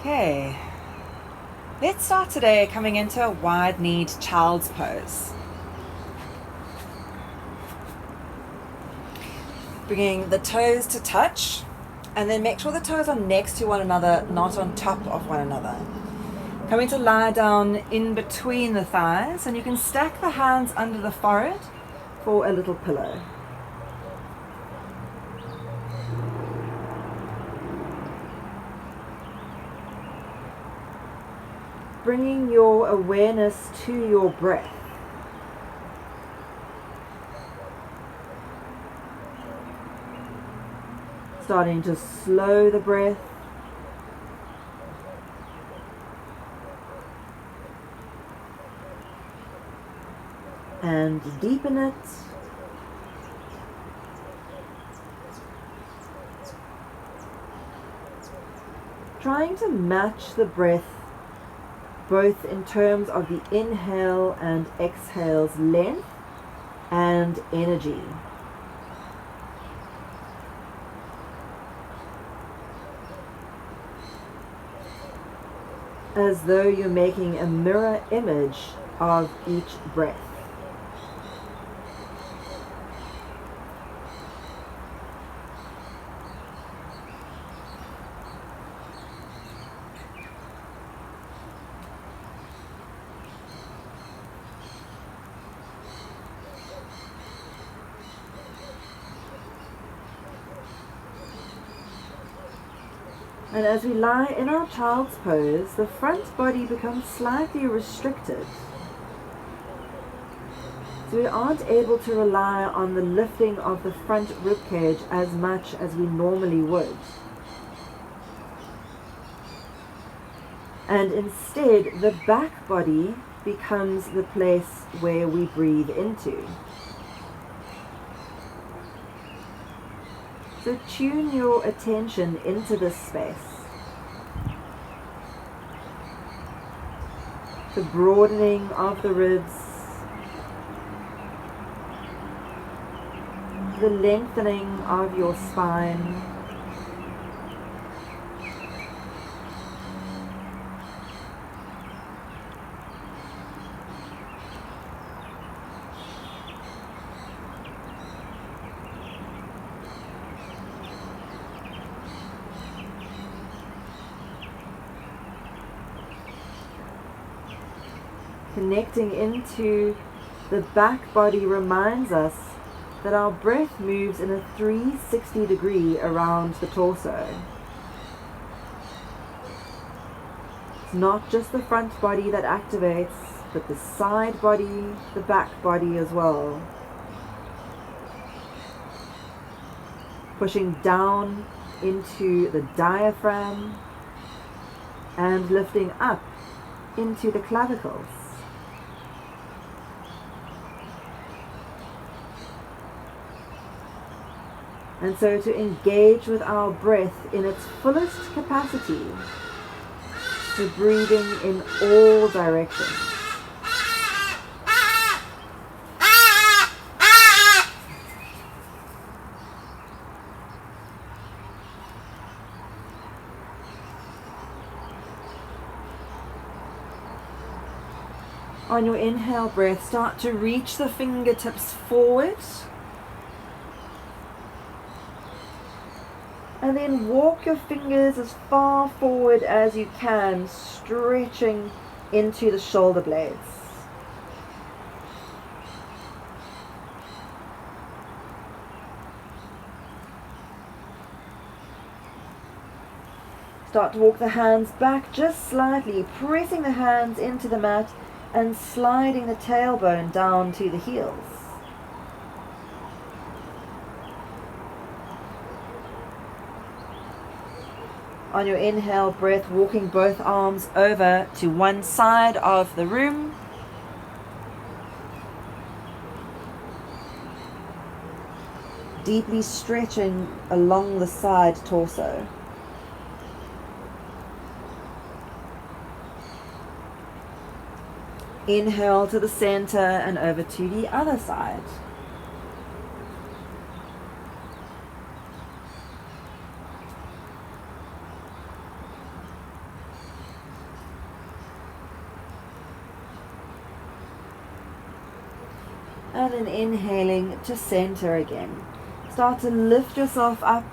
Okay, let's start today coming into a wide-kneed child's pose. Bringing the toes to touch, and then make sure the toes are next to one another, not on top of one another. Coming to lie down in between the thighs, and you can stack the hands under the forehead for a little pillow. Bringing your awareness to your breath. Starting to slow the breath. And deepen it. Trying to match the breath both in terms of the inhale and exhale's length and energy. As though you're making a mirror image of each breath. And as we lie in our child's pose, the front body becomes slightly restricted. So we aren't able to rely on the lifting of the front ribcage as much as we normally would. And instead, the back body becomes the place where we breathe into. So tune your attention into this space. The broadening of the ribs, the lengthening of your spine, connecting into the back body reminds us that our breath moves in a 360 degree around the torso. It's not just the front body that activates, but the side body, the back body as well. Pushing down into the diaphragm and lifting up into the clavicles. And so to engage with our breath in its fullest capacity, to breathing in all directions. On your inhale breath, start to reach the fingertips forward. And then walk your fingers as far forward as you can, stretching into the shoulder blades. Start to walk the hands back just slightly, pressing the hands into the mat and sliding the tailbone down to the heels. On your inhale breath, walking both arms over to one side of the room. Deeply stretching along the side torso. Inhale to the center and over to the other side. And then inhaling to center again. Start to lift yourself up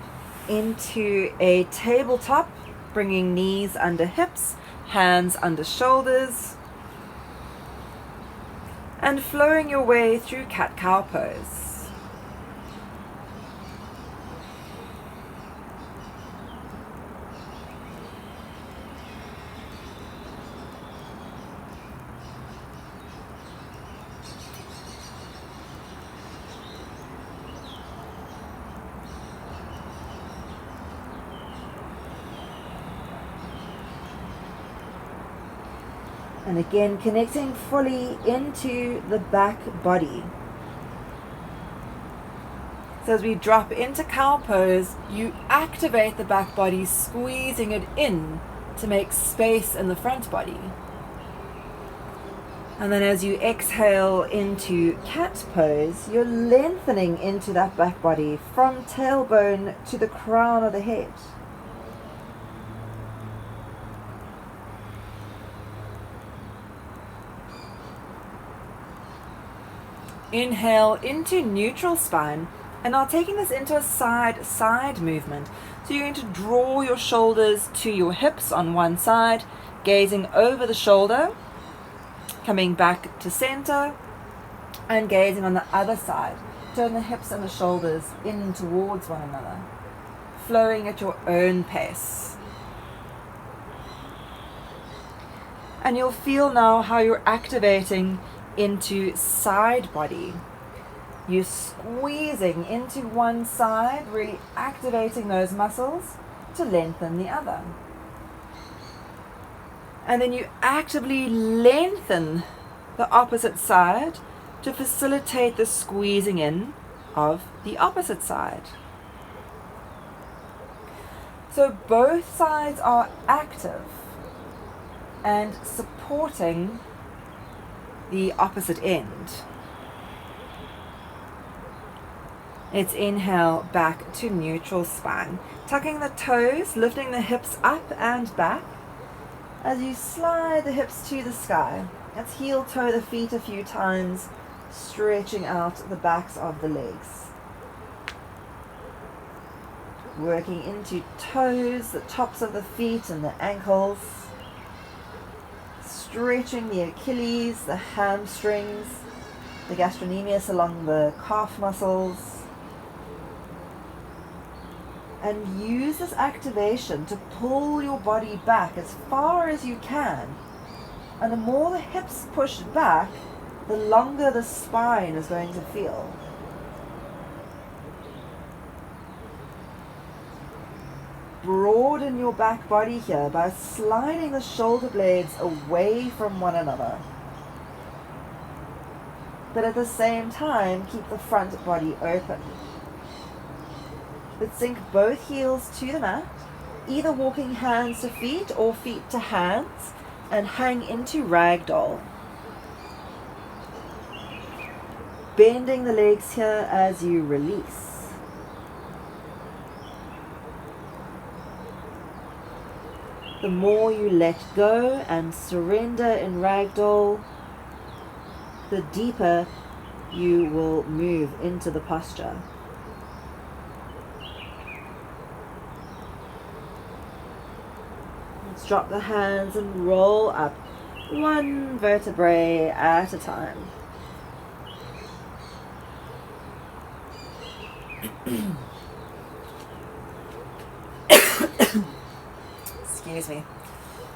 into a tabletop, bringing knees under hips, hands under shoulders, and flowing your way through cat-cow pose. And again, connecting fully into the back body. So as we drop into cow pose, you activate the back body, squeezing it in to make space in the front body. And then as you exhale into cat pose, you're lengthening into that back body from tailbone to the crown of the head. Inhale into neutral spine, and now taking this into a side movement. So you're going to draw your shoulders to your hips on one side, gazing over the shoulder, coming back to center, and gazing on the other side. Turn the hips and the shoulders in towards one another, flowing at your own pace. And you'll feel now how you're activating into side body. You're squeezing into one side, really activating those muscles to lengthen the other. And then you actively lengthen the opposite side to facilitate the squeezing in of the opposite side. So both sides are active and supporting the opposite end. Let's inhale back to neutral spine. Tucking the toes, lifting the hips up and back. As you slide the hips to the sky, let's heel toe the feet a few times, stretching out the backs of the legs. Working into toes, the tops of the feet and the ankles. Stretching the Achilles, the hamstrings, the gastrocnemius along the calf muscles. And use this activation to pull your body back as far as you can. And the more the hips push back, the longer the spine is going to feel. Broaden your back body here by sliding the shoulder blades away from one another. But at the same time, keep the front body open. Let's sink both heels to the mat, either walking hands to feet or feet to hands, and hang into ragdoll. Bending the legs here as you release. The more you let go and surrender in ragdoll, the deeper you will move into the posture. Let's drop the hands and roll up, one vertebrae at a time. Excuse me.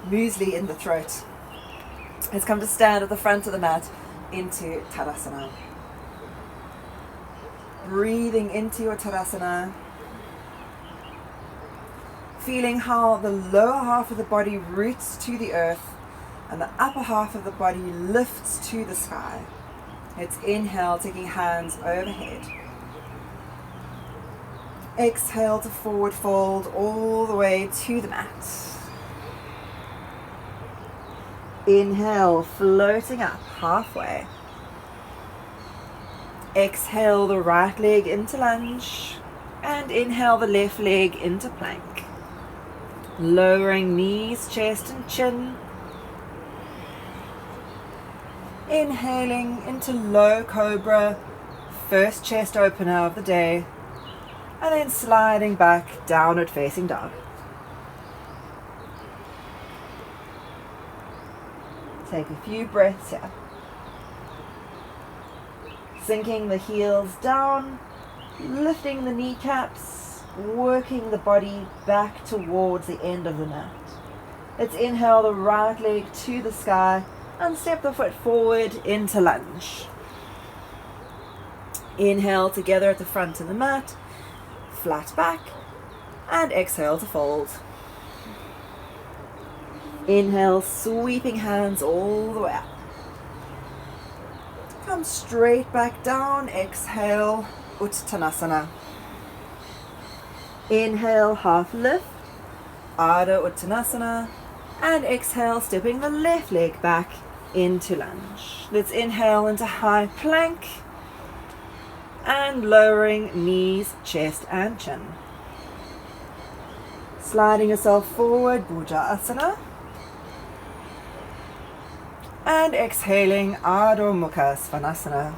Muesli in the throat. Let's come to stand at the front of the mat into Tadasana. Breathing into your Tadasana. Feeling how the lower half of the body roots to the earth and the upper half of the body lifts to the sky. Let's inhale, taking hands overhead. Exhale to forward fold all the way to the mat. Inhale, floating up halfway. Exhale the right leg into lunge. And inhale the left leg into plank. Lowering knees, chest and chin. Inhaling into low cobra, first chest opener of the day, and then sliding back, downward facing dog. Take a few breaths here. Sinking the heels down, lifting the kneecaps, working the body back towards the end of the mat. Let's inhale the right leg to the sky and step the foot forward into lunge. Inhale together at the front of the mat, flat back, and exhale to fold. Inhale, sweeping hands all the way up. Come straight back down, exhale, Uttanasana. Inhale, half lift, Ardha Uttanasana, and exhale, stepping the left leg back into lunge. Let's inhale into high plank, and lowering knees, chest, and chin. Sliding yourself forward, Bhujasana. And exhaling, Adho Mukha Svanasana.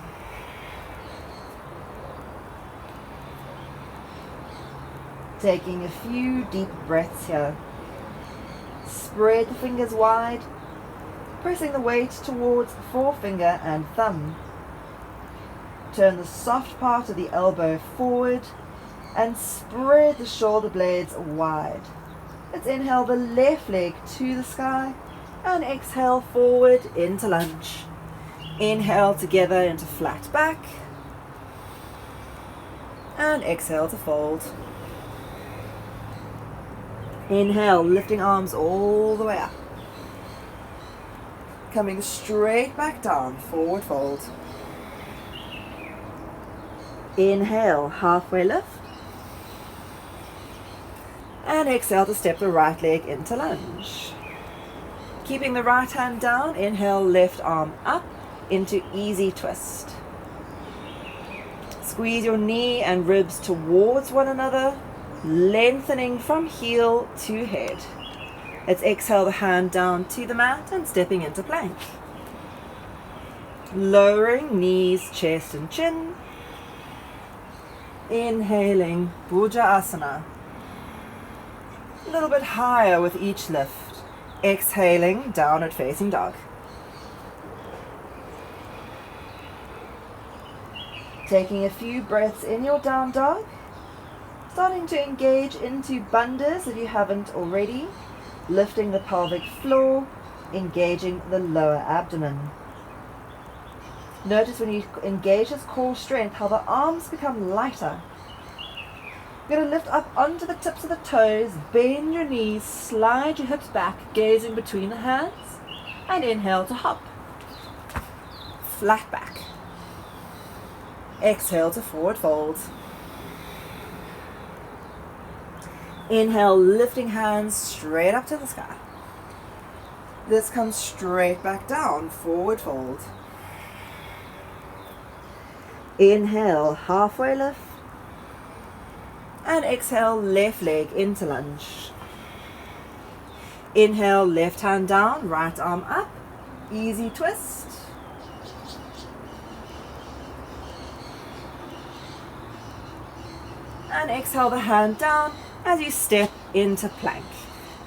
Taking a few deep breaths here. Spread the fingers wide, pressing the weight towards forefinger and thumb. Turn the soft part of the elbow forward and spread the shoulder blades wide. Let's inhale the left leg to the sky and exhale forward into lunge. Inhale together into flat back and exhale to fold. Inhale, lifting arms all the way up. Coming straight back down, forward fold. Inhale, halfway lift. And exhale to step the right leg into lunge. Keeping the right hand down, inhale, left arm up into easy twist. Squeeze your knee and ribs towards one another, lengthening from heel to head. Let's exhale the hand down to the mat and stepping into plank. Lowering knees, chest and chin. Inhaling, Bhujasana. A little bit higher with each lift. Exhaling, downward facing dog. Taking a few breaths in your down dog. Starting to engage into bandhas if you haven't already. Lifting the pelvic floor, engaging the lower abdomen. Notice when you engage this core strength how the arms become lighter. You're going to lift up onto the tips of the toes, bend your knees, slide your hips back, gazing between the hands, and inhale to hop. Flat back. Exhale to forward fold. Inhale, lifting hands straight up to the sky. This comes straight back down, forward fold. Inhale, halfway lift. And exhale, left leg into lunge. Inhale, left hand down, right arm up. Easy twist. And exhale the hand down as you step into plank.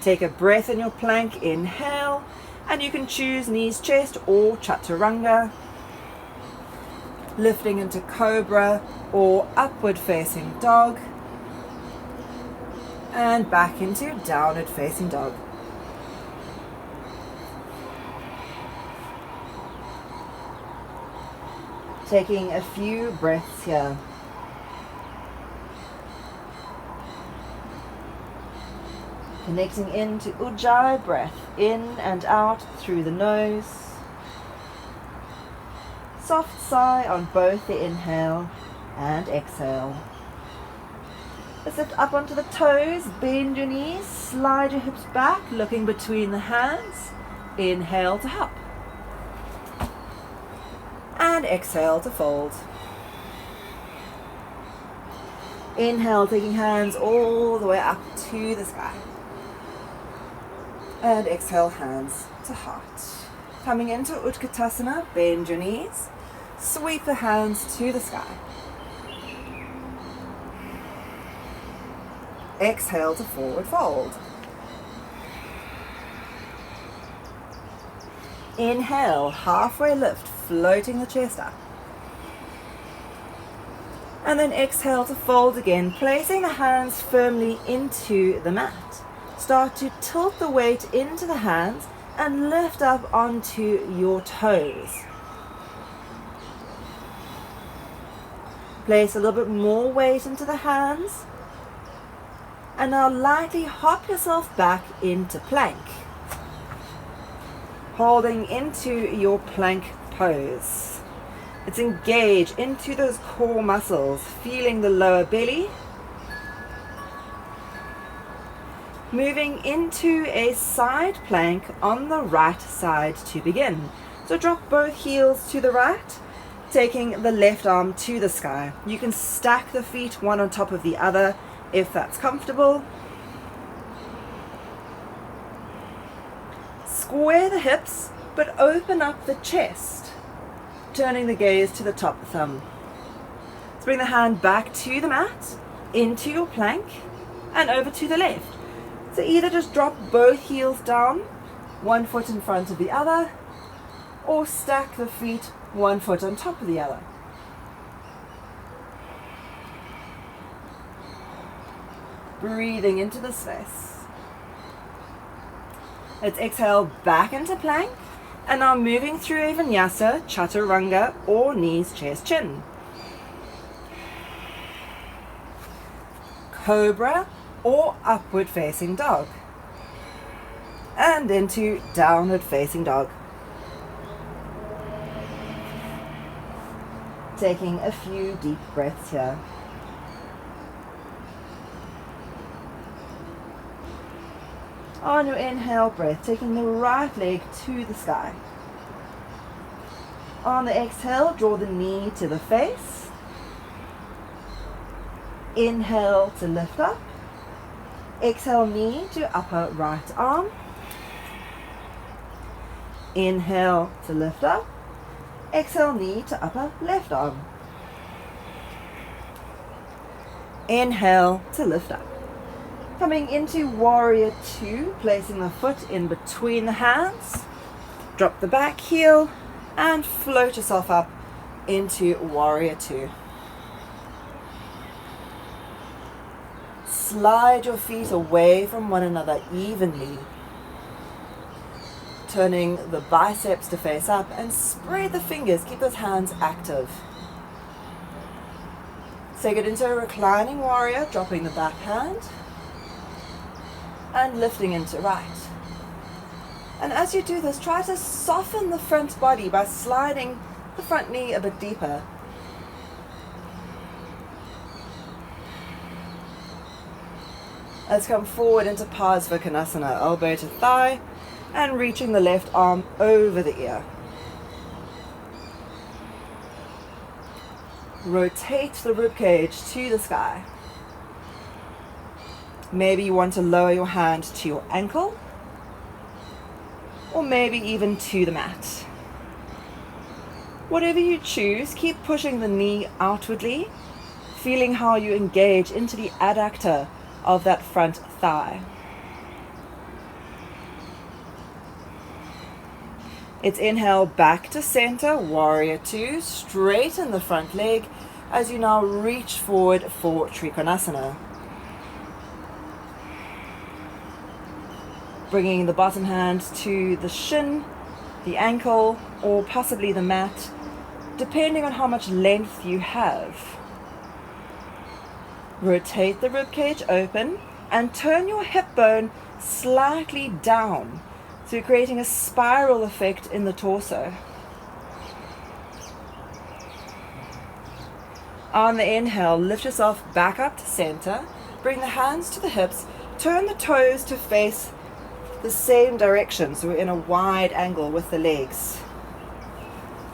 Take a breath in your plank, inhale, and you can choose knees, chest or chaturanga. Lifting into cobra or upward facing dog. And back into downward facing dog. Taking a few breaths here. Connecting into Ujjayi breath, in and out through the nose. Soft sigh on both the inhale and exhale. Let's lift up onto the toes, bend your knees, slide your hips back, looking between the hands. Inhale to hop. And exhale to fold. Inhale, taking hands all the way up to the sky. And exhale, hands to heart. coming into Utkatasana, bend your knees, sweep the hands to the sky. Exhale to forward fold. Inhale, halfway lift, floating the chest up. And then exhale to fold again, placing the hands firmly into the mat. Start to tilt the weight into the hands and lift up onto your toes. Place a little bit more weight into the hands. And now lightly hop yourself back into plank. Holding into your plank pose. Let's engage into those core muscles, feeling the lower belly. Moving into a side plank on the right side to begin. So drop both heels to the right, taking the left arm to the sky. You can stack the feet one on top of the other if that's comfortable. Square the hips, but open up the chest, turning the gaze to the top thumb. Let's bring the hand back to the mat, into your plank, and over to the left. So either just drop both heels down, one foot in front of the other, or stack the feet one foot on top of the other. Breathing into the space. Let's exhale back into plank, and now moving through a vinyasa, chaturanga, or knees, chest, chin. Cobra or upward facing dog. And into downward facing dog. Taking a few deep breaths here. On your inhale breath, taking the right leg to the sky. On the exhale, draw the knee to the face. Inhale to lift up. Exhale, knee to upper right arm. Inhale to lift up. Exhale, knee to upper left arm. Inhale to lift up. Coming into warrior two, placing the foot in between the hands. Drop the back heel and float yourself up into warrior two. Slide your feet away from one another evenly. Turning the biceps to face up and spread the fingers. Keep those hands active. Take it into a reclining warrior, dropping the back hand and lifting into right. And as you do this, try to soften the front body by sliding the front knee a bit deeper. Let's come forward into Parsvakonasana, elbow to thigh, and reaching the left arm over the ear. Rotate the ribcage to the sky. Maybe you want to lower your hand to your ankle, or maybe even to the mat. Whatever you choose, keep pushing the knee outwardly, feeling how you engage into the adductor of that front thigh. It's inhale back to center, warrior two, straighten the front leg as you now reach forward for Trikonasana. Bringing the bottom hand to the shin, the ankle, or possibly the mat, depending on how much length you have. Rotate the ribcage open and turn your hip bone slightly down, so you're creating a spiral effect in the torso. On the inhale, lift yourself back up to center, bring the hands to the hips, turn the toes to face the same direction, so we're in a wide angle with the legs.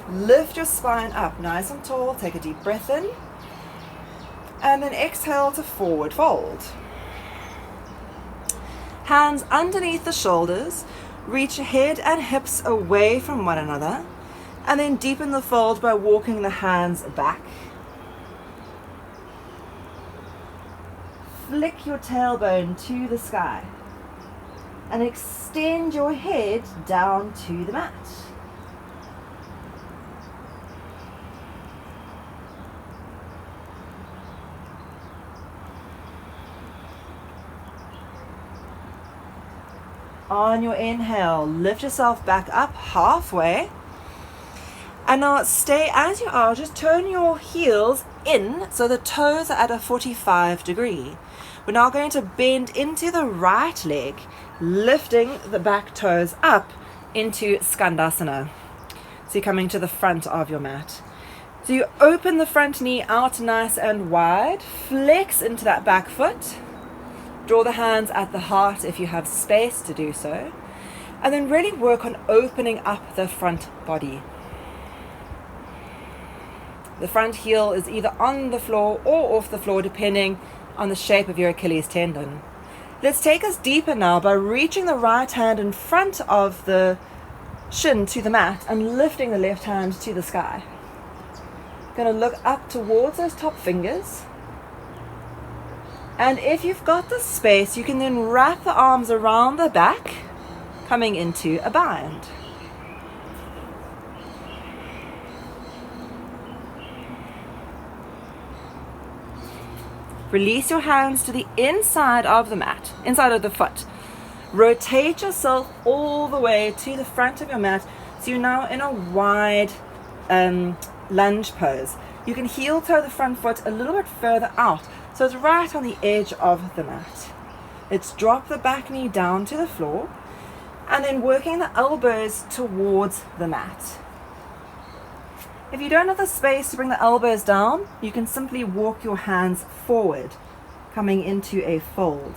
Lift your spine up nice and tall, take a deep breath in, and then exhale to forward fold. Hands underneath the shoulders, Reach head and hips away from one another, and then deepen the fold by walking the hands back. Flick your tailbone to the sky and extend your head down to the mat. On your inhale, lift yourself back up halfway. And now stay as you are, just turn your heels in so the toes are at a 45 degree. We're now going to bend into the right leg, lifting the back toes up into Skandasana. So you're coming to the front of your mat. So you open the front knee out nice and wide, flex into that back foot, draw the hands at the heart if you have space to do so, and then really work on opening up the front body. The front heel is either on the floor or off the floor depending on the shape of your Achilles tendon. Let's take us deeper now by reaching the right hand in front of the shin to the mat and lifting the left hand to the sky. Going to look up towards those top fingers. And if you've got the space, you can then wrap the arms around the back, coming into a bind. Release your hands to the inside of the mat, inside of the foot. Rotate yourself all the way to the front of your mat, so you're now in a wide lunge pose. You can heel toe the front foot a little bit further out, so it's right on the edge of the mat. Let's drop the back knee down to the floor, and then working the elbows towards the mat. If you don't have the space to bring the elbows down, you can simply walk your hands forward, coming into a fold.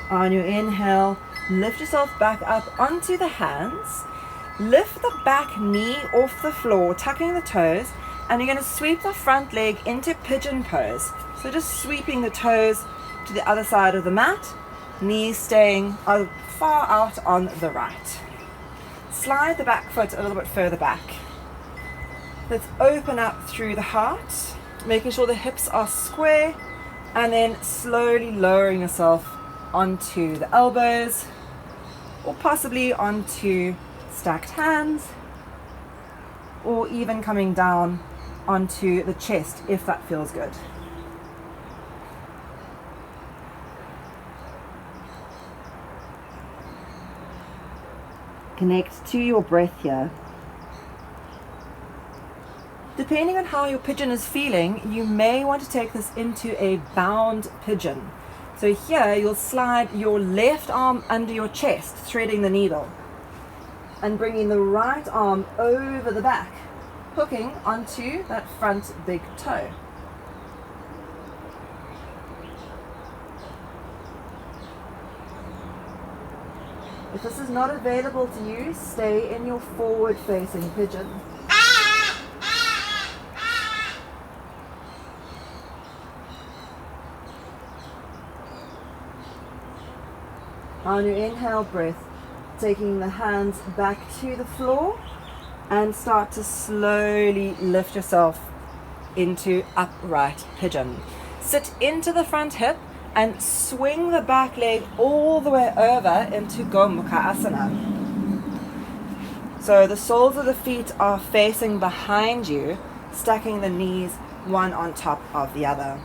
On your inhale, lift yourself back up onto the hands. Lift the back knee off the floor, tucking the toes, and you're going to sweep the front leg into pigeon pose. So just sweeping the toes to the other side of the mat, knees staying far out on the right. Slide the back foot a little bit further back. Let's open up through the heart, making sure the hips are square, and then slowly lowering yourself onto the elbows, or possibly onto stacked hands, or even coming down onto the chest if that feels good. Connect to your breath here. Depending on how your pigeon is feeling, you may want to take this into a bound pigeon. So here you'll slide your left arm under your chest, threading the needle, and bringing the right arm over the back, hooking onto that front big toe. If this is not available to you, stay in your forward facing pigeon. On your inhale breath, taking the hands back to the floor, and start to slowly lift yourself into upright pigeon. Sit into the front hip and swing the back leg all the way over into Gomukha Asana. So the soles of the feet are facing behind you, stacking the knees one on top of the other.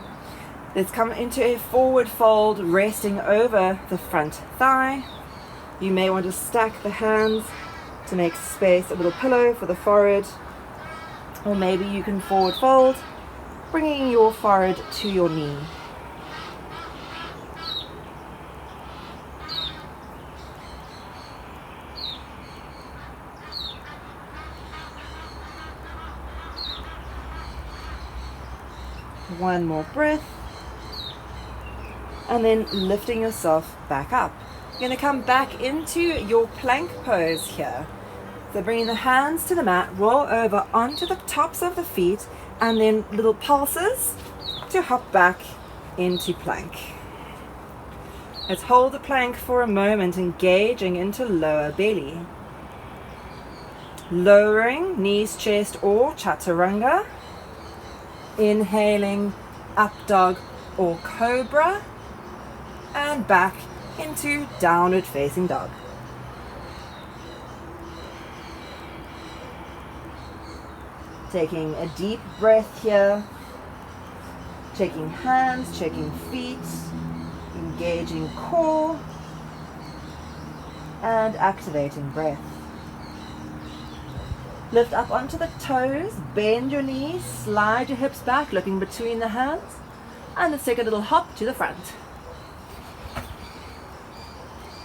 Let's come into a forward fold, resting over the front thigh. You may want to stack the hands to make space, a little pillow for the forehead, or maybe you can forward fold, bringing your forehead to your knee. One more breath, and then lifting yourself back up. You're going to come back into your plank pose here. So bringing the hands to the mat, roll over onto the tops of the feet, and then little pulses to hop back into plank. Let's hold the plank for a moment, engaging into lower belly. Lowering knees, chest, or chaturanga. Inhaling up dog or cobra, and back into downward facing dog. Taking a deep breath here, checking hands, checking feet, engaging core, and activating breath. Lift up onto the toes, bend your knees, slide your hips back, looking between the hands, and let's take a little hop to the front.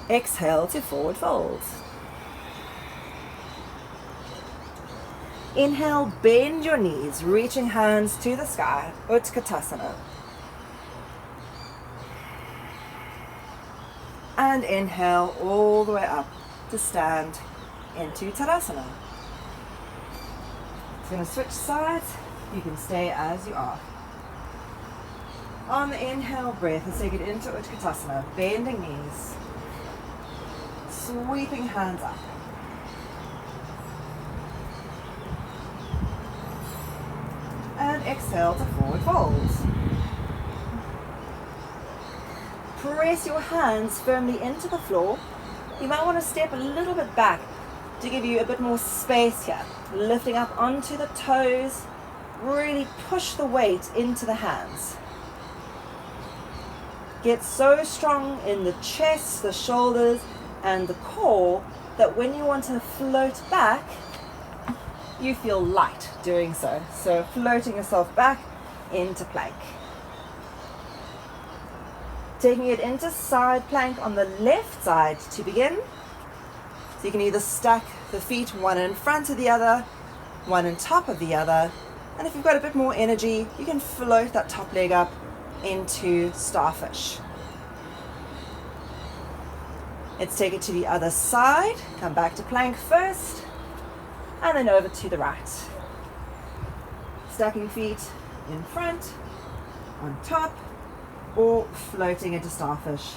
Exhale to forward fold. Inhale, bend your knees, reaching hands to the sky, Utkatasana. And inhale all the way up to stand into Tadasana. It's going to switch sides. You can stay as you are. On the inhale breath, let's take it into Utkatasana, bending knees, sweeping hands up. And exhale to forward fold. Press your hands firmly into the floor. You might want to step a little bit back to give you a bit more space here. Lifting up onto the toes, really push the weight into the hands. Get so strong in the chest, the shoulders, and the core that when you want to float back, you feel light doing so. So floating yourself back into plank. Taking it into side plank on the left side to begin. So you can either stack the feet one in front of the other, one on top of the other. And if you've got a bit more energy, you can float that top leg up into starfish. Let's take it to the other side. Come back to plank first, and then over to the right. Stacking feet in front, on top, or floating into starfish.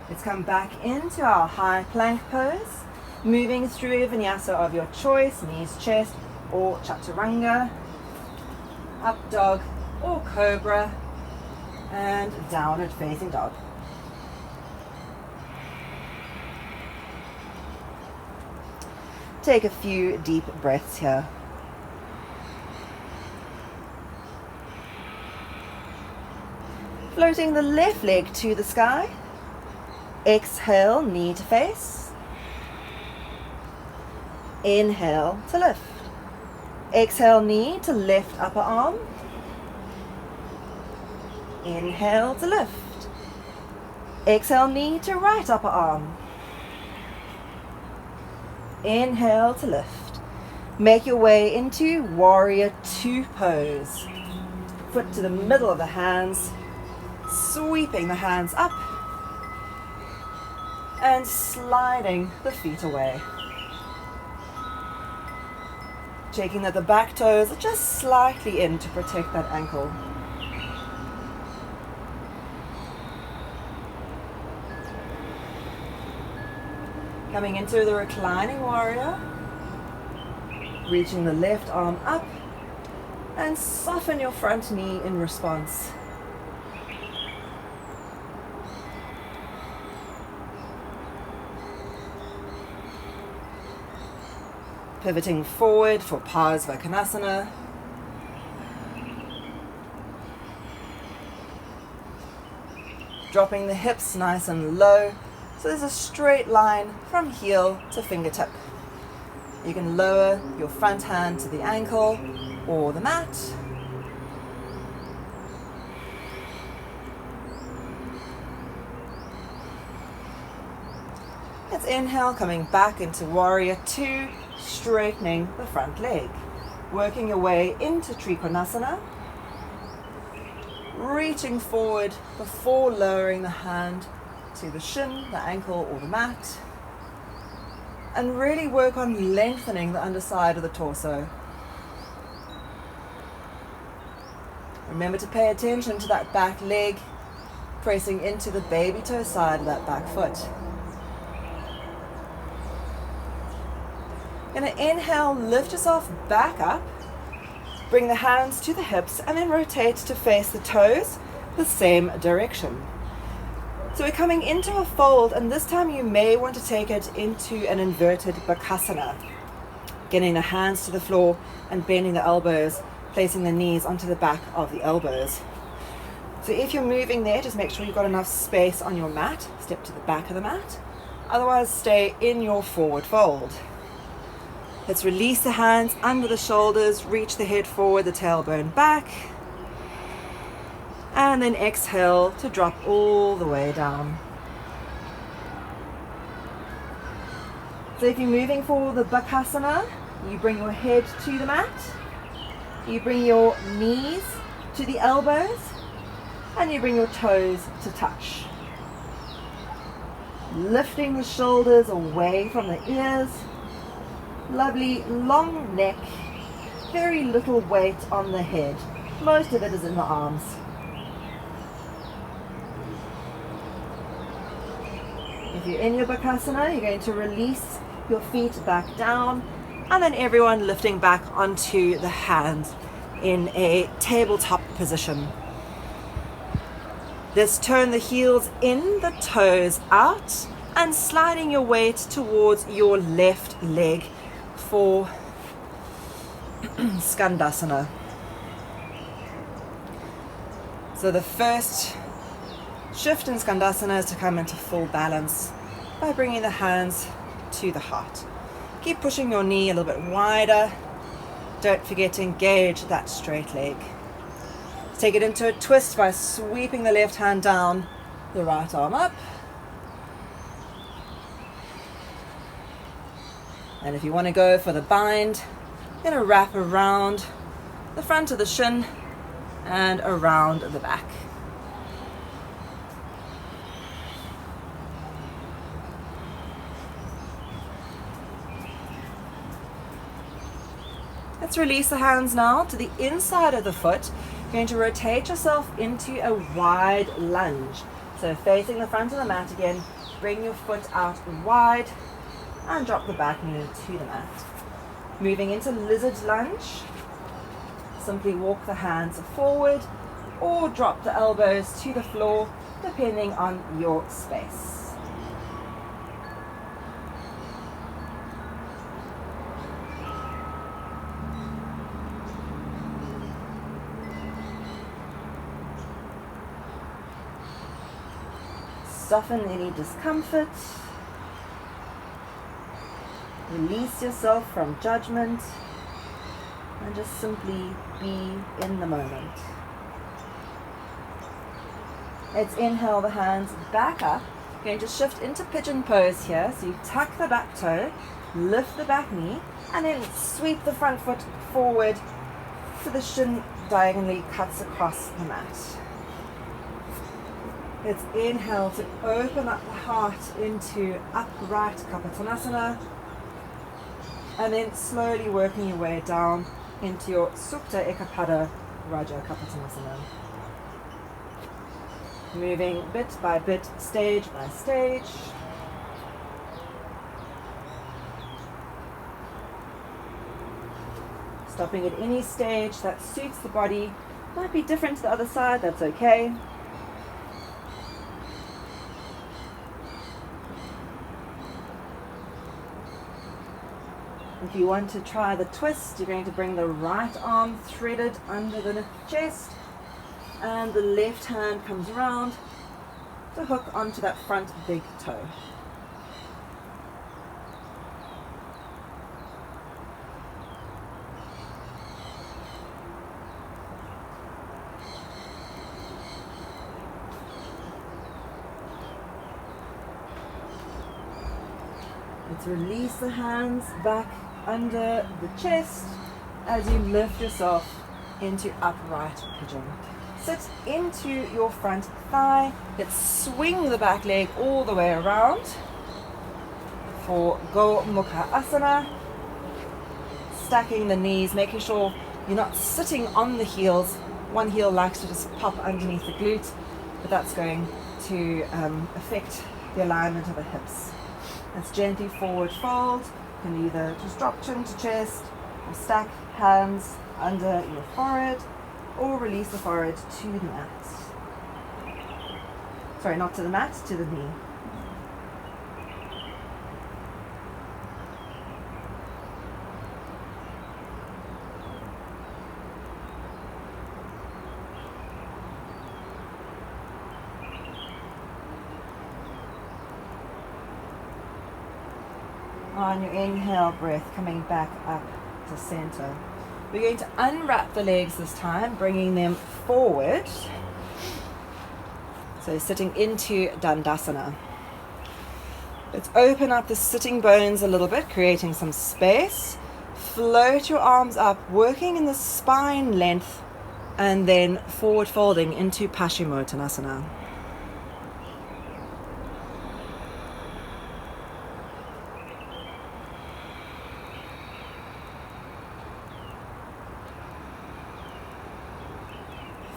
Let's come back into our high plank pose, moving through a vinyasa of your choice, knees, chest, or chaturanga, up dog or cobra, and downward facing dog. Take a few deep breaths here. Floating the left leg to the sky. Exhale, knee to face. Inhale to lift. Exhale, knee to left upper arm. Inhale to lift. Exhale, knee to right upper arm. Inhale to lift. Make your way into warrior two pose. Foot to the middle of the hands, sweeping the hands up and sliding the feet away. Checking that the back toes are just slightly in to protect that ankle. Coming into the reclining warrior, reaching the left arm up and soften your front knee in response. Pivoting forward for Parsvakonasana. Dropping the hips nice and low, so there's a straight line from heel to fingertip. You can lower your front hand to the ankle or the mat. Let's inhale, coming back into warrior two, straightening the front leg. Working your way into Trikonasana. reaching forward before lowering the hand to the shin, the ankle, or the mat. And really work on lengthening the underside of the torso. Remember to pay attention to that back leg pressing into the baby toe side of that back foot. Going to inhale, lift yourself back up, bring the hands to the hips, and then rotate to face the toes the same direction. So we're coming into a fold, and this time you may want to take it into an inverted bakasana, getting the hands to the floor and bending the elbows, placing the knees onto the back of the elbows. So if you're moving there, just make sure you've got enough space on your mat. Step to the back of the mat. Otherwise, stay in your forward fold. Let's release the hands under the shoulders, reach the head forward, the tailbone back. And then exhale to drop all the way down. So if you're moving for the bakasana, you bring your head to the mat. You bring your knees to the elbows. And you bring your toes to touch. Lifting the shoulders away from the ears. Lovely long neck. Very little weight on the head. Most of it is in the arms. If you're in your bakasana, you're going to release your feet back down, and then everyone lifting back onto the hands in a tabletop position. Let's turn the heels in, the toes out, and sliding your weight towards your left leg for Skandasana. So the first shift in Skandasana is to come into full balance by bringing the hands to the heart. Keep pushing your knee a little bit wider. Don't forget to engage that straight leg. Take it into a twist by sweeping the left hand down, the right arm up. And if you want to go for the bind, you're going to wrap around the front of the shin and around the back. Let's release the hands now to the inside of the foot. You're going to rotate yourself into a wide lunge. So facing the front of the mat again, bring your foot out wide and drop the back knee to the mat. Moving into lizard lunge, simply walk the hands forward or drop the elbows to the floor depending on your space. Soften any discomfort. Release yourself from judgment and just simply be in the moment. Let's inhale the hands back up. You're going to shift into pigeon pose here. So you tuck the back toe, lift the back knee, and then sweep the front foot forward so the shin diagonally cuts across the mat. Let's inhale to open up the heart into upright Kapatanasana, and then slowly working your way down into your Supta Ekapada Raja Kapatanasana. Moving bit by bit, stage by stage. Stopping at any stage that suits the body. Might be different to the other side, that's okay. If you want to try the twist, you're going to bring the right arm threaded under the chest and the left hand comes around to hook onto that front big toe. Let's release the hands back under the chest as you lift yourself into upright pigeon. Sit into your front thigh. Let's swing the back leg all the way around for Go Mukha Asana. Stacking the knees, making sure you're not sitting on the heels. One heel likes to just pop underneath the glute, but that's going to affect the alignment of the hips. Let's gently forward fold. You can either just drop chin to chest or stack hands under your forehead or release the forehead to the mat. Sorry, not to the mat, to the knee. On your inhale breath, coming back up to center. We're going to unwrap the legs this time, bringing them forward. So sitting into Dandasana. Let's open up the sitting bones a little bit, creating some space. Float your arms up, working in the spine length, and then forward folding into Paschimottanasana.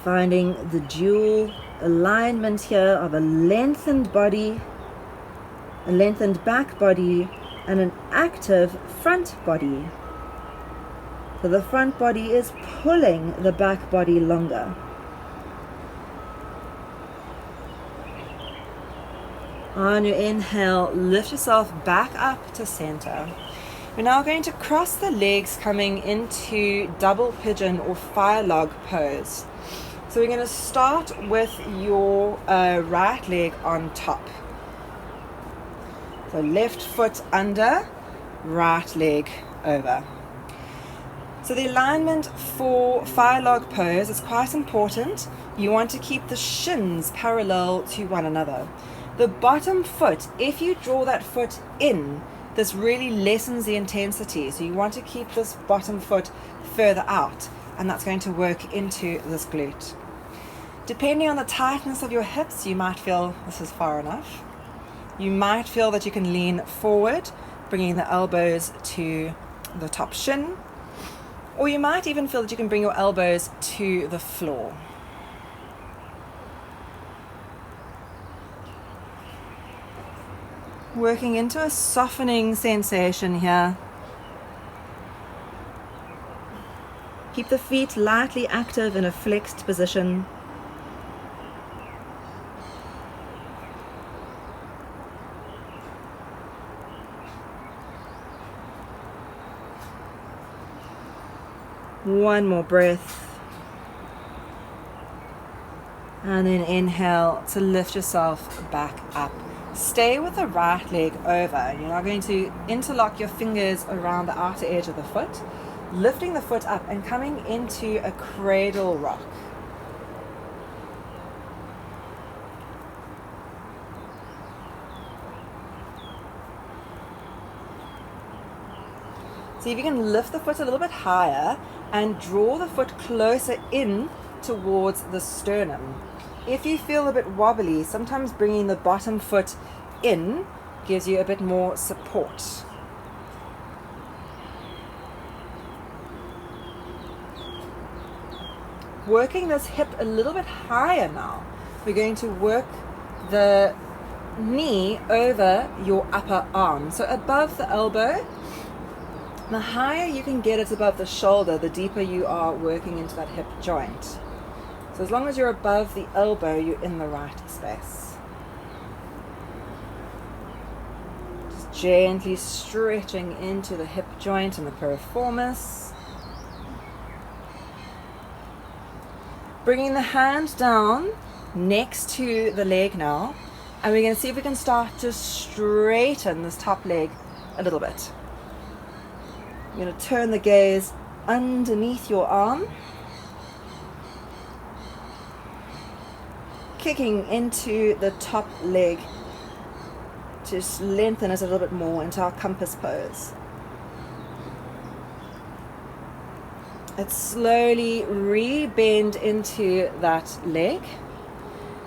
Finding the dual alignment here of a lengthened body, a lengthened back body, and an active front body. So the front body is pulling the back body longer. On your inhale, lift yourself back up to center. We're now going to cross the legs, coming into double pigeon or fire log pose. So we're going to start with your right leg on top. So left foot under, right leg over. So the alignment for fire log pose is quite important. You want to keep the shins parallel to one another. The bottom foot, if you draw that foot in, this really lessens the intensity. So you want to keep this bottom foot further out, and that's going to work into this glute. Depending on the tightness of your hips, you might feel this is far enough. You might feel that you can lean forward, bringing the elbows to the top shin. Or you might even feel that you can bring your elbows to the floor. Working into a softening sensation here. Keep the feet lightly active in a flexed position. One more breath. And then inhale to lift yourself back up. Stay with the right leg over. You're now going to interlock your fingers around the outer edge of the foot, lifting the foot up and coming into a cradle rock. See if you can lift the foot a little bit higher and draw the foot closer in towards the sternum. If you feel a bit wobbly, sometimes bringing the bottom foot in gives you a bit more support. Working this hip a little bit higher now. We're going to work the knee over your upper arm, so above the elbow. The higher you can get it above the shoulder, the deeper you are working into that hip joint. So as long as you're above the elbow, you're in the right space. Just gently stretching into the hip joint and the piriformis. Bringing the hand down next to the leg now, and we're going to see if we can start to straighten this top leg a little bit. You're going to turn the gaze underneath your arm, kicking into the top leg to lengthen it a little bit more into our compass pose. It's slowly re-bend into that leg.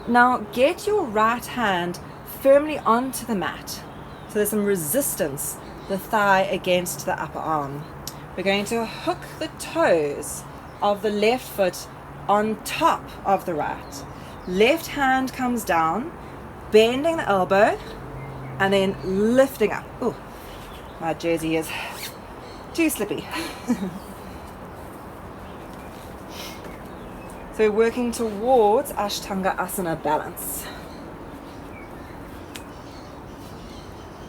Now get your right hand firmly onto the mat. So there's some resistance, the thigh against the upper arm. We're going to hook the toes of the left foot on top of the right. Left hand comes down, bending the elbow, and then lifting up. Oh, my jersey is too slippy. So we're working towards Astangasana balance.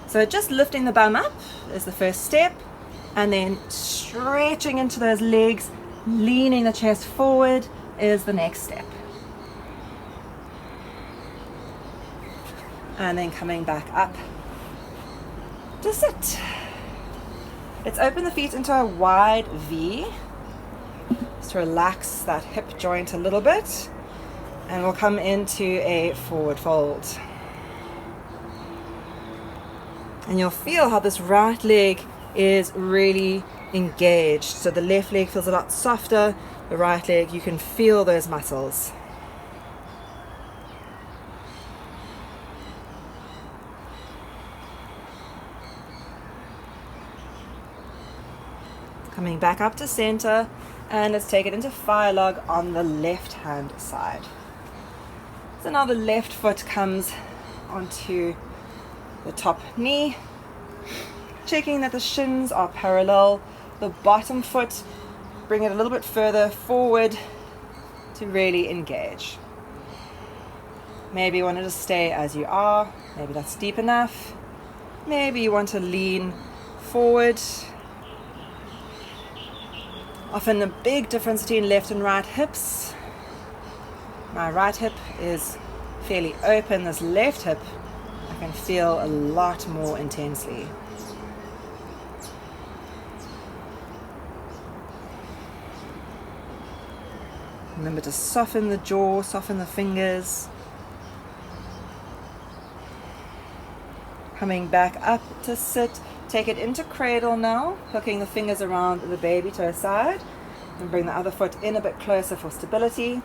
So just lifting the bum up is the first step, and then stretching into those legs, leaning the chest forward is the next step. And then coming back up to sit. Let's open the feet into a wide V. Just to relax that hip joint a little bit, and we'll come into a forward fold. And you'll feel how this right leg is really engaged. So the left leg feels a lot softer, the right leg, you can feel those muscles. Coming back up to center, and let's take it into fire log on the left hand side. So now the left foot comes onto the top knee, checking that the shins are parallel. The bottom foot, bring it a little bit further forward to really engage. Maybe you want to just stay as you are, maybe that's deep enough. Maybe you want to lean forward. Often a big difference between left and right hips. My right hip is fairly open, this left hip I can feel a lot more intensely. Remember to soften the jaw, soften the fingers. Coming back up to sit. Take it into cradle now, hooking the fingers around the baby toe side, and bring the other foot in a bit closer for stability.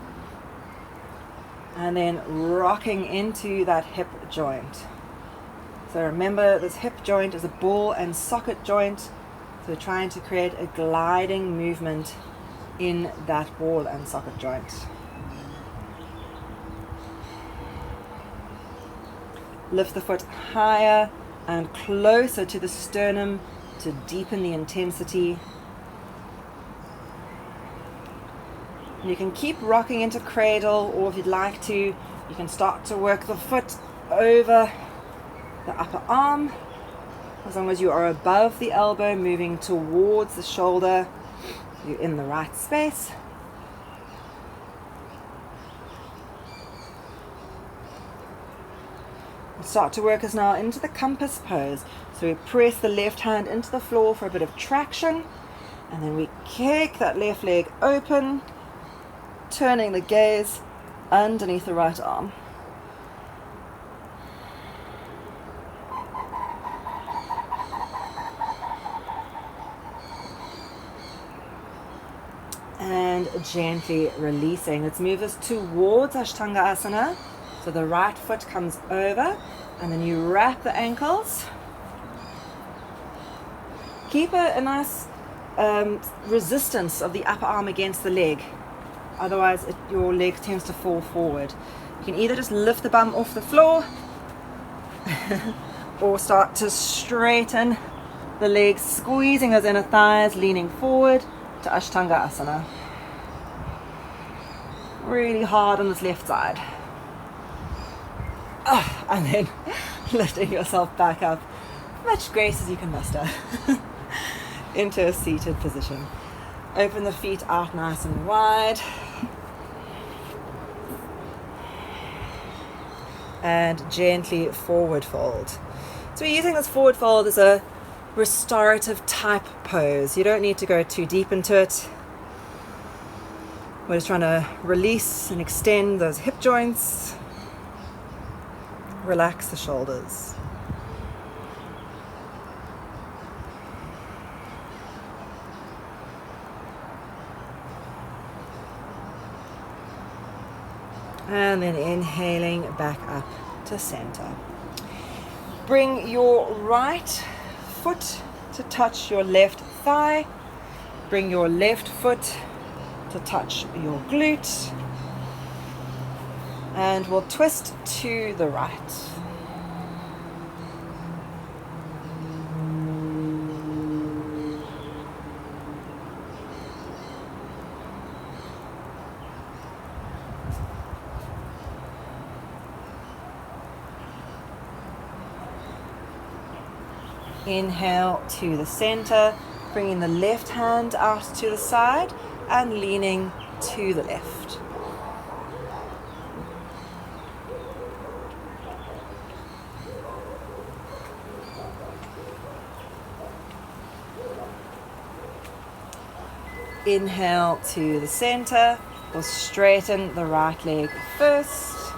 And then rocking into that hip joint. So remember, this hip joint is a ball and socket joint, so we're trying to create a gliding movement in that ball and socket joint. Lift the foot higher and closer to the sternum to deepen the intensity. And you can keep rocking into cradle, or if you'd like to, you can start to work the foot over the upper arm, as long as you are above the elbow, moving towards the shoulder, you're in the right space. Start to work us now into the compass pose. So we press the left hand into the floor for a bit of traction, and then we kick that left leg open, turning the gaze underneath the right arm. And gently releasing. Let's move us towards Astangasana. So the right foot comes over, and then you wrap the ankles. Keep a nice resistance of the upper arm against the leg. Otherwise, your leg tends to fall forward. You can either just lift the bum off the floor or start to straighten the legs, squeezing those inner thighs, leaning forward to Astangasana. Really hard on this left side. And then lifting yourself back up, much grace as you can muster, into a seated position. Open the feet out nice and wide. And gently forward fold. So we're using this forward fold as a restorative type pose. You don't need to go too deep into it. We're just trying to release and extend those hip joints. Relax the shoulders. And then inhaling back up to center. Bring your right foot to touch your left thigh. Bring your left foot to touch your glute. And we'll twist to the right. Inhale to the center, bringing the left hand out to the side and leaning to the left. Inhale to the center, we'll straighten the right leg first,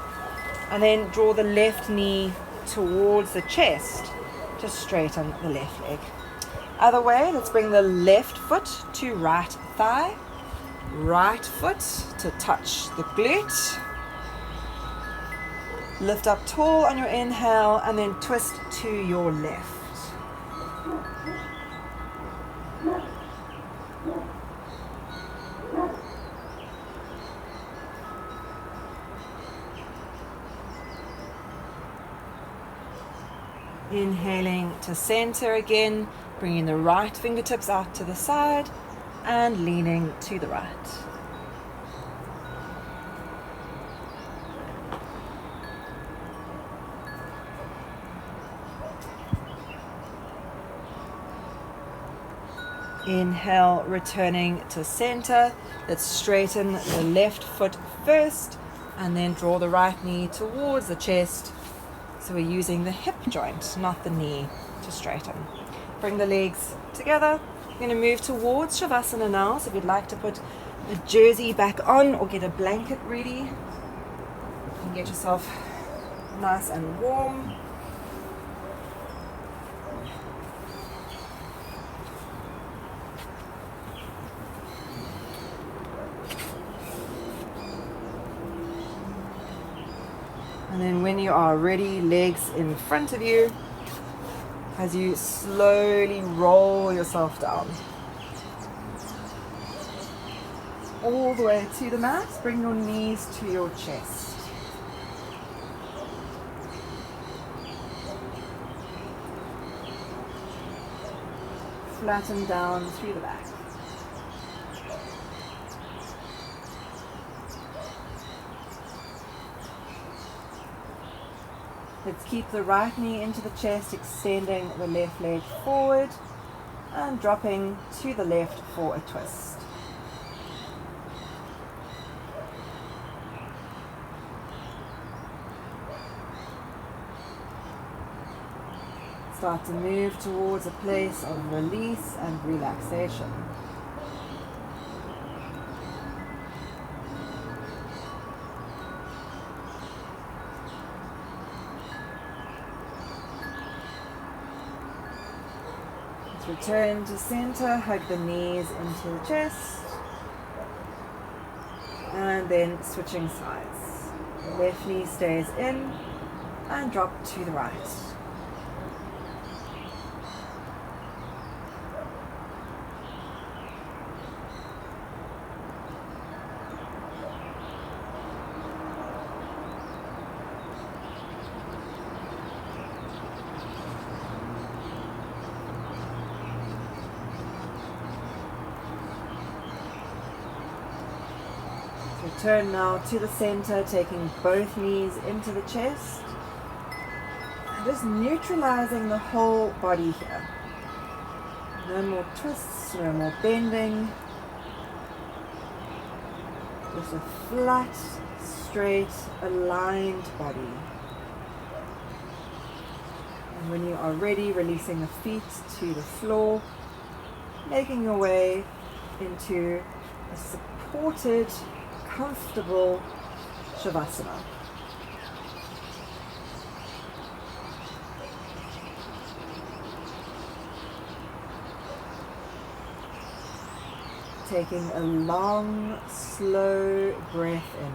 and then draw the left knee towards the chest to straighten the left leg. Other way, let's bring the left foot to right thigh, right foot to touch the glute. Lift up tall on your inhale and then twist to your left. Inhaling to center again, bringing the right fingertips out to the side and leaning to the right. Inhale, returning to center. Let's straighten the left foot first and then draw the right knee towards the chest. So we're using the hip joint, not the knee, to straighten. Bring the legs together. We're going to move towards Shavasana now. So if you'd like to put a jersey back on or get a blanket ready, you can get yourself nice and warm. And then when you are ready, legs in front of you as you slowly roll yourself down. All the way to the mat, bring your knees to your chest. Flatten down through the back. Let's keep the right knee into the chest, extending the left leg forward and dropping to the left for a twist. Start to move towards a place of release and relaxation. Return to center, hug the knees into the chest, and then switching sides. Left knee stays in and drop to the right. Return now to the center, taking both knees into the chest. And just neutralizing the whole body here. No more twists, no more bending. Just a flat, straight, aligned body. And when you are ready, releasing the feet to the floor, making your way into a supported, comfortable Shavasana. Taking a long, slow breath in.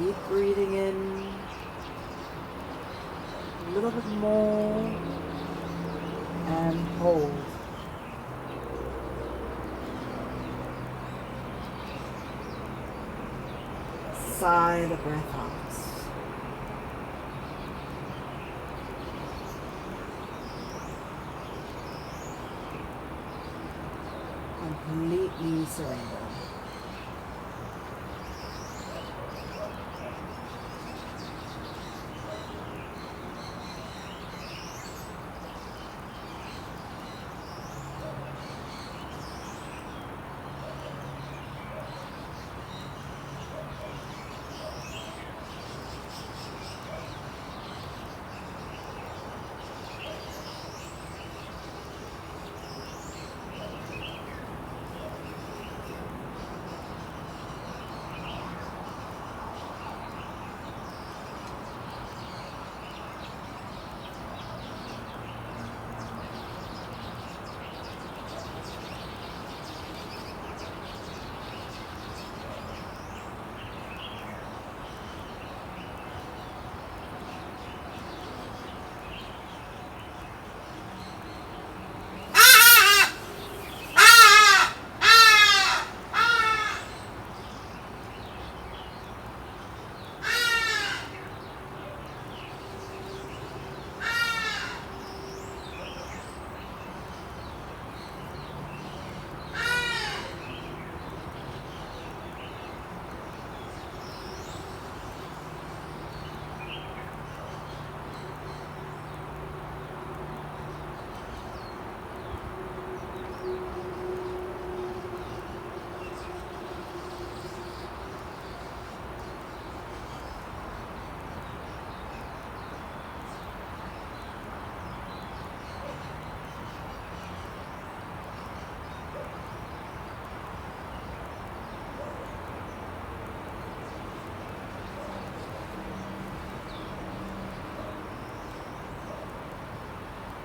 Keep breathing in. A little bit more. And hold. Sigh the breath out. Completely surrender.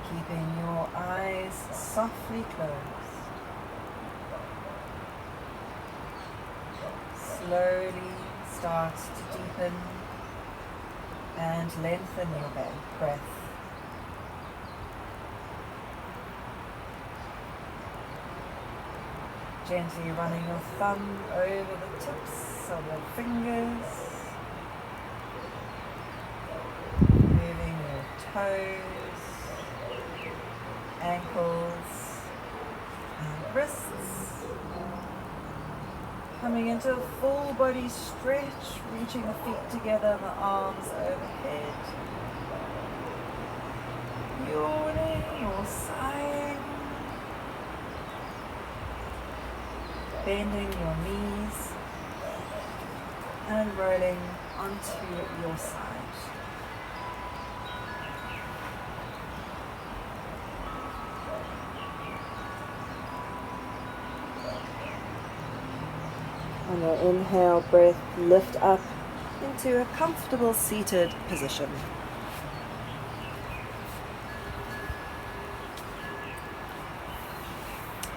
Keeping your eyes softly closed. Slowly start to deepen and lengthen your breath. Gently running your thumb over the tips of your fingers. Moving your toes, ankles and wrists. Coming into a full body stretch, reaching the feet together, the arms overhead. Yawning or sighing. Bending your knees and rolling onto your side. On your inhale, breath, lift up into a comfortable seated position.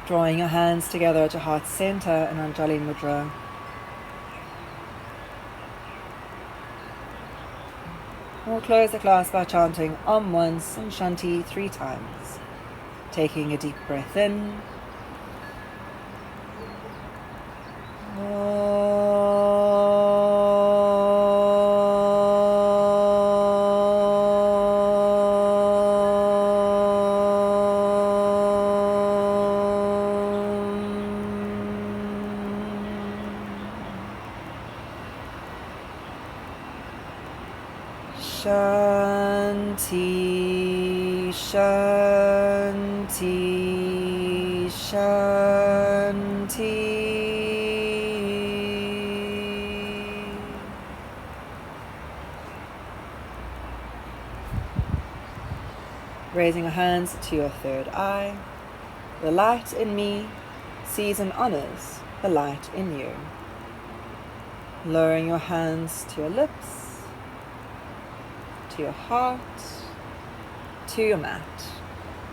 Drawing your hands together at your heart center in Anjali Mudra. We'll close the class by chanting Om once and Shanti 3 times. Taking a deep breath in. Shanti, Shanti, Shanti. Raising your hands to your third eye. The light in me sees and honors the light in you. Lowering your hands to your lips, to your heart, to your mat.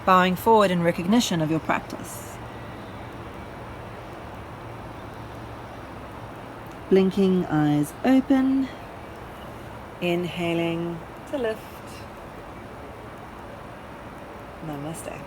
Bowing forward in recognition of your practice. Blinking eyes open Inhaling to lift. Namaste.